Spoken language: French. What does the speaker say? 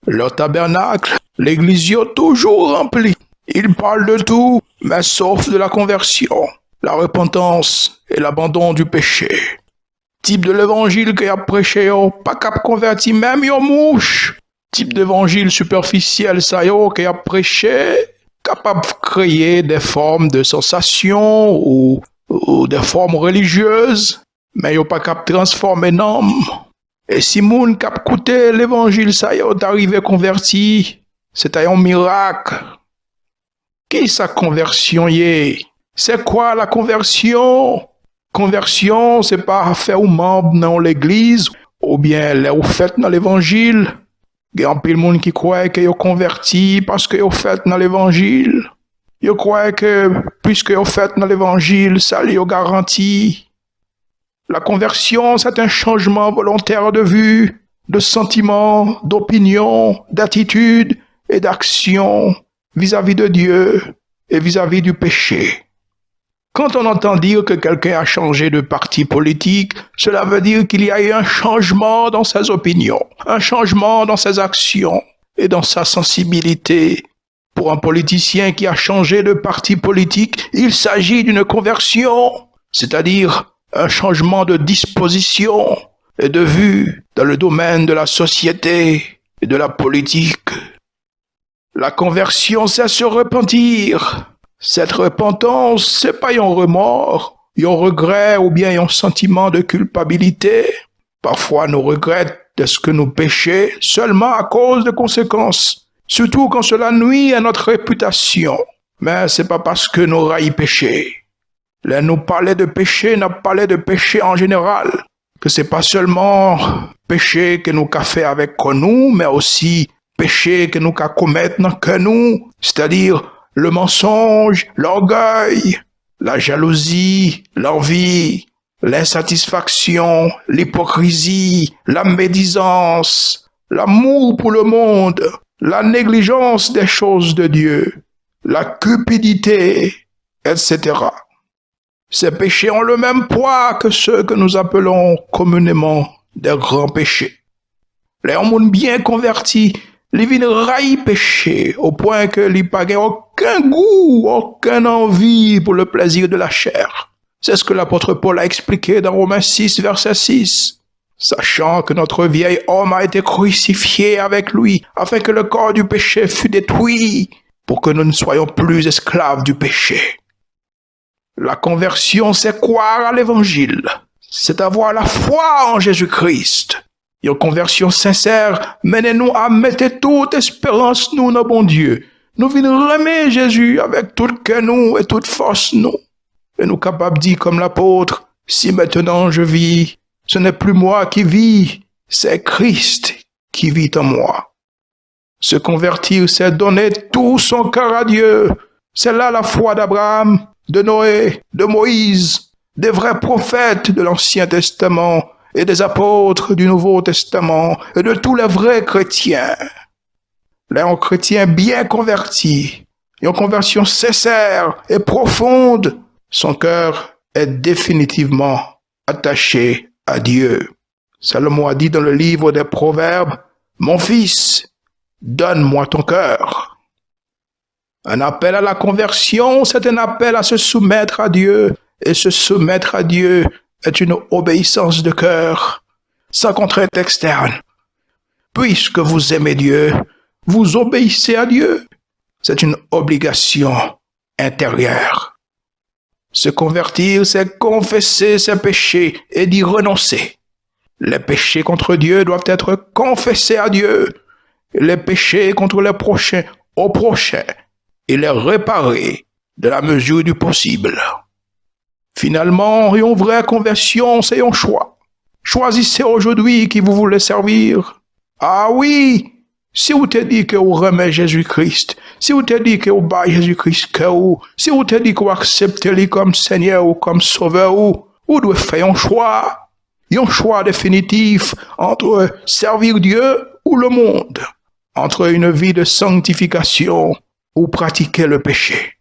Leur tabernacle, l'église est toujours remplie. Ils parlent de tout, mais sauf de la conversion, la repentance et l'abandon du péché. Type de l'évangile qu'il a prêché, pas cap converti même yon mouche. Type d'évangile superficiel, ça yo, qu'il a prêché, capable de créer des formes de sensation ou des formes religieuses, mais yo pas cap transformer l'homme. Et si moun cap coûté l'évangile, ça yo d'arriver converti, c'est un miracle. Qui sa conversion yé? C'est quoi la conversion? Conversion, c'est pas faire ou membre dans l'église, ou bien les ou fait dans l'évangile. Il y a un peu de monde qui croit que yo converti parce que yo fait dans l'évangile. Yo croit que puisque yo fait dans l'évangile, ça lui garantit. La conversion, c'est un changement volontaire de vue, de sentiment, d'opinion, d'attitude et d'action vis-à-vis de Dieu et vis-à-vis du péché. Quand on entend dire que quelqu'un a changé de parti politique, cela veut dire qu'il y a eu un changement dans ses opinions, un changement dans ses actions et dans sa sensibilité. Pour un politicien qui a changé de parti politique, il s'agit d'une conversion, c'est-à-dire un changement de disposition et de vue dans le domaine de la société et de la politique. La conversion, c'est se repentir. Cette repentance, c'est pas un remords, un regret ou bien un sentiment de culpabilité. Parfois, nous regrettons de ce que nous péchons seulement à cause de conséquences, surtout quand cela nuit à notre réputation. Mais c'est pas parce que nous raillons péché. Là, nous parlons de péché, nous parlons de péché en général, que c'est pas seulement péché que nous avons fait avec nous, mais aussi péché que nous avons commettre dans que nous, c'est-à-dire le mensonge, l'orgueil, la jalousie, l'envie, l'insatisfaction, l'hypocrisie, la médisance, l'amour pour le monde, la négligence des choses de Dieu, la cupidité, etc. Ces péchés ont le même poids que ceux que nous appelons communément des grands péchés. Les hommes bien convertis, les vins raillent péché au point que les païens n'ont aucun goût, aucune envie pour le plaisir de la chair. C'est ce que l'apôtre Paul a expliqué dans Romains 6, verset 6. Sachant que notre vieil homme a été crucifié avec lui, afin que le corps du péché fût détruit, pour que nous ne soyons plus esclaves du péché. La conversion, c'est croire à l'évangile. C'est avoir la foi en Jésus-Christ. Une conversion sincère, menez-nous à mettre toute espérance nous dans bon Dieu. Nous venons remettre Jésus avec tout que nous et toute force nous. Et nous capables de dire comme l'apôtre, si maintenant je vis, ce n'est plus moi qui vis, c'est Christ qui vit en moi. Se convertir, c'est donner tout son cœur à Dieu. C'est là la foi d'Abraham, de Noé, de Moïse, des vrais prophètes de l'Ancien Testament et des apôtres du Nouveau Testament et de tous les vrais chrétiens. Les chrétiens bien convertis, une conversion sincère et profonde, son cœur est définitivement attaché à Dieu. Salomon a dit dans le livre des Proverbes, « Mon fils, donne-moi ton cœur. » Un appel à la conversion, c'est un appel à se soumettre à Dieu. Et se soumettre à Dieu est une obéissance de cœur, sans contrainte externe. Puisque vous aimez Dieu, vous obéissez à Dieu. C'est une obligation intérieure. Se convertir, c'est confesser ses péchés et d'y renoncer. Les péchés contre Dieu doivent être confessés à Dieu. Les péchés contre les prochains au prochain. Et les réparer de la mesure du possible. Finalement, une vraie conversion, c'est un choix. Choisissez aujourd'hui qui vous voulez servir. Ah oui, si vous te dites que vous remettez Jésus-Christ, si vous te dites que vous baillez Jésus-Christ, si vous te dites que vous acceptez lui comme Seigneur ou comme Sauveur, vous devez faire un choix définitif entre servir Dieu ou le monde, entre une vie de sanctification ou pratiquer le péché.